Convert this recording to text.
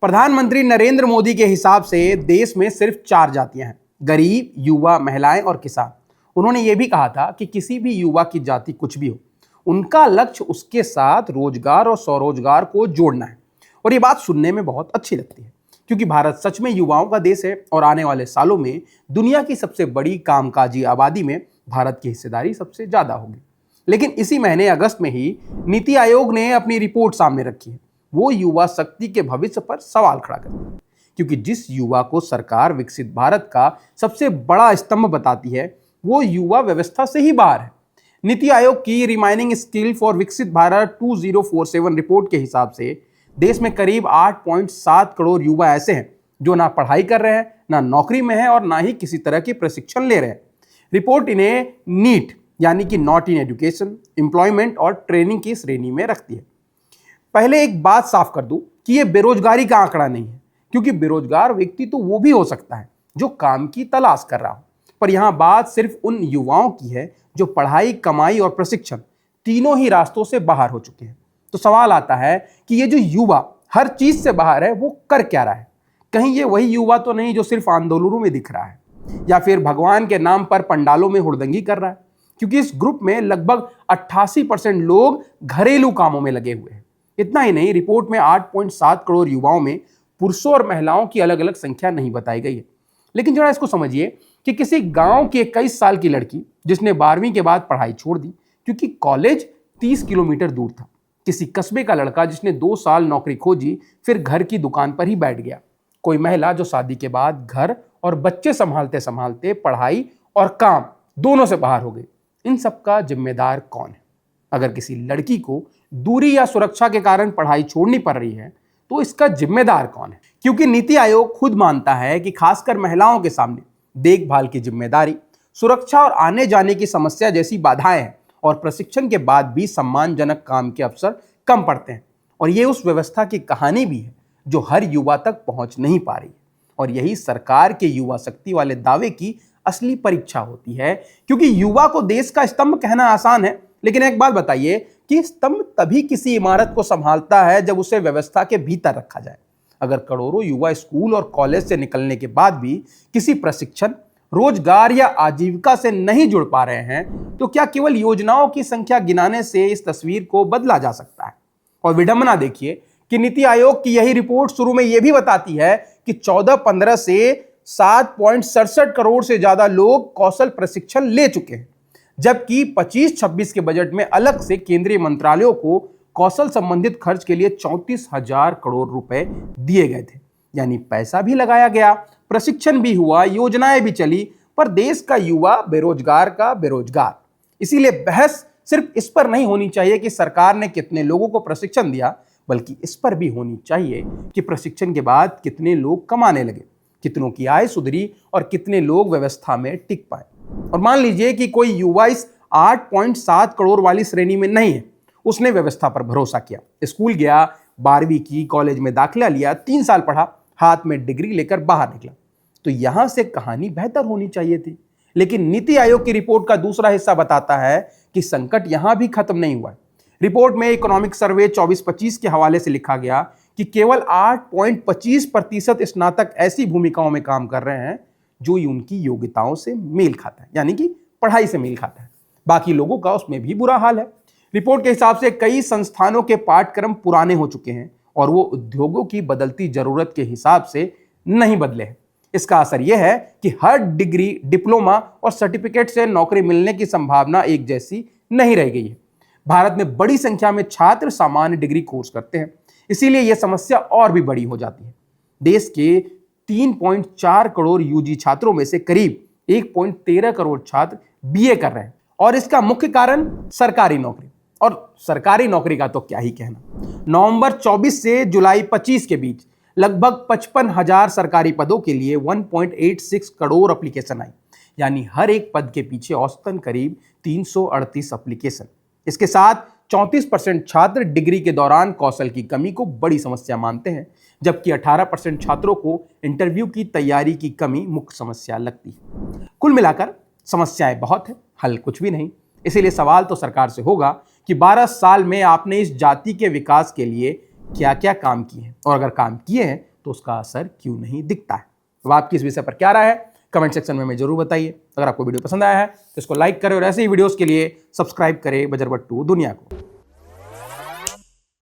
प्रधानमंत्री नरेंद्र मोदी के हिसाब से देश में सिर्फ 4 जातियां हैं: गरीब, युवा, महिलाएं और किसान। उन्होंने ये भी कहा था कि किसी भी युवा की जाति कुछ भी हो, उनका लक्ष्य उसके साथ रोजगार और स्वरोजगार को जोड़ना है। और ये बात सुनने में बहुत अच्छी लगती है, क्योंकि भारत सच में युवाओं का देश है और आने वाले सालों में दुनिया की सबसे बड़ी कामकाजी आबादी में भारत की हिस्सेदारी सबसे ज्यादा होगी। लेकिन इसी महीने अगस्त में ही नीति आयोग ने अपनी रिपोर्ट सामने रखी है। वो युवा शक्ति के भविष्य पर सवाल खड़ा करती है, क्योंकि जिस युवा को सरकार विकसित भारत का सबसे बड़ा स्तंभ बताती है, वो युवा व्यवस्था से ही बाहर है। नीति आयोग की रिमाइनिंग स्किल फॉर विकसित भारत 2047 रिपोर्ट के हिसाब से देश में करीब 8.7 करोड़ युवा ऐसे हैं जो ना पढ़ाई कर रहे हैं, ना नौकरी में हैं और ना ही किसी तरह की प्रशिक्षण ले रहे हैं। रिपोर्ट इन्हें नीट यानी कि नॉट इन एजुकेशन, एम्प्लॉयमेंट और ट्रेनिंग की श्रेणी में रखती है। पहले एक बात साफ कर दूं कि यह बेरोजगारी का आंकड़ा नहीं है, क्योंकि बेरोजगार व्यक्ति तो वो भी हो सकता है जो काम की तलाश कर रहा हो। पर यहां बात सिर्फ उन युवाओं की है जो पढ़ाई, कमाई और प्रशिक्षण तीनों ही रास्तों से बाहर हो चुके हैं। तो सवाल आता है कि ये जो युवा हर चीज से बाहर है, वो कर क्या रहा है? कहीं ये वही युवा तो नहीं जो सिर्फ आंदोलनों में दिख रहा है, या फिर भगवान के नाम पर पंडालों में हुड़दंगी कर रहा है? क्योंकि इस ग्रुप में लगभग 88% लोग घरेलू कामों में लगे हुए हैं। इतना ही नहीं, रिपोर्ट में 8.7 करोड़ युवाओं में पुरुषों और महिलाओं की अलग अलग संख्या नहीं बताई गई है। लेकिन जरा इसको समझिए कि किसी गांव की 21 साल की लड़की जिसने 12वीं के बाद पढ़ाई छोड़ दी क्योंकि कॉलेज 30 किलोमीटर दूर था, किसी कस्बे का लड़का जिसने 2 साल नौकरी खोजी फिर घर की दुकान पर ही बैठ गया, कोई महिला जो शादी के बाद घर और बच्चे संभालते संभालते पढ़ाई और काम दोनों से बाहर हो गई, इन सब का जिम्मेदार कौन है? अगर किसी लड़की को दूरी या सुरक्षा के कारण पढ़ाई छोड़नी पड़ रही है तो इसका जिम्मेदार कौन है? क्योंकि नीति आयोग खुद मानता है कि खासकर महिलाओं के सामने देखभाल की जिम्मेदारी, सुरक्षा और आने जाने की समस्या जैसी बाधाएं हैं, और प्रशिक्षण के बाद भी सम्मानजनक काम के अवसर कम पड़ते हैं। और ये उस व्यवस्था की कहानी भी है जो हर युवा तक पहुंच नहीं पा रही है। और यही सरकार के युवा शक्ति वाले दावे की असली परीक्षा होती है, क्योंकि युवा को देश का स्तंभ कहना आसान है, लेकिन एक बात बताइए कि स्तंभ तभी किसी इमारत को संभालता है जब उसे व्यवस्था के भीतर रखा जाए। अगर करोड़ों युवा स्कूल और कॉलेज से निकलने के बाद भी किसी प्रशिक्षण, रोजगार या आजीविका से नहीं जुड़ पा रहे हैं, तो क्या केवल योजनाओं की संख्या गिनाने से इस तस्वीर को बदला जा सकता है? और विडंबना देखिए कि नीति आयोग की यही रिपोर्ट शुरू में यह भी बताती है कि 14-15 से 7.67 करोड़ से ज्यादा लोग कौशल प्रशिक्षण ले चुके हैं, जबकि 25-26 के बजट में अलग से केंद्रीय मंत्रालयों को कौशल संबंधित खर्च के लिए 34,000 करोड़ रुपए दिए गए थे। यानी पैसा भी लगाया गया, प्रशिक्षण भी हुआ, योजनाएं भी चली, पर देश का युवा बेरोजगार का बेरोजगार। इसीलिए बहस सिर्फ इस पर नहीं होनी चाहिए कि सरकार ने कितने लोगों को प्रशिक्षण दिया, बल्कि इस पर भी होनी चाहिए कि प्रशिक्षण के बाद कितने लोग कमाने लगे, कितनों की आय सुधरी और कितने लोग व्यवस्था में टिक पाए। और मान लीजिए कि कोई युवा इस 8.7 करोड़ वाली श्रेणी में नहीं है, उसने व्यवस्था पर भरोसा किया, स्कूल गया, 12वीं की, कॉलेज में दाखिला लिया, 3 साल पढ़ा, हाथ में डिग्री लेकर बाहर निकला, तो यहां से कहानी बेहतर होनी चाहिए थी। लेकिन नीति आयोग की रिपोर्ट का दूसरा हिस्सा बताता है कि संकट यहां भी खत्म नहीं हुआ है। रिपोर्ट में इकोनॉमिक सर्वे 24-25 के हवाले से लिखा गया कि केवल 8.25% स्नातक ऐसी भूमिकाओं में काम कर रहे हैं जो उनकी योग्यताओं से मेल खाता है, यानी कि पढ़ाई से मेल खाता है। बाकी लोगों का उसमें भी बुरा हाल है। रिपोर्ट के हिसाब से कई संस्थानों के पाठ्यक्रम पुराने हो चुके हैं और वो उद्योगों की बदलती जरूरत के हिसाब से नहीं बदले हैं। इसका असर यह है कि हर डिग्री, डिप्लोमा और सर्टिफिकेट से नौकरी मिलने की संभावना एक जैसी नहीं रह गई है। भारत में बड़ी संख्या में छात्र सामान्य डिग्री कोर्स करते हैं, इसीलिए यह समस्या और भी बड़ी हो जाती है। देश के 3.4 करोड़ यूजी छात्रों में से करीब 1.13 करोड़ छात्र बीए कर रहे हैं, और इसका मुख्य कारण सरकारी नौकरी। और सरकारी नौकरी का तो क्या ही कहना। नवंबर 24 से जुलाई 25 के बीच लगभग 55,000 सरकारी पदों के लिए 1.86 करोड़ एप्लीकेशन आई, यानी हर एक पद के पीछे औसतन करीब 338 एप्लीकेशन। इसके साथ 34% छात्र डिग्री के दौरान कौशल की कमी को बड़ी समस्या मानते हैं, जबकि 18% छात्रों को इंटरव्यू की तैयारी की कमी मुख्य समस्या लगती है। कुल मिलाकर समस्याएं बहुत है, हल कुछ भी नहीं। इसीलिए सवाल तो सरकार से होगा कि 12 साल में आपने इस जाति के विकास के लिए क्या क्या काम किए हैं, और अगर काम किए हैं तो उसका असर क्यों नहीं दिखता है। अब आपकी इस विषय पर क्या राय है कमेंट सेक्शन में हमें जरूर बताइए। अगर आपको वीडियो पसंद आया है तो इसको लाइक करें और ऐसे ही वीडियोस के लिए सब्सक्राइब करें बजरबट्टू दुनिया को।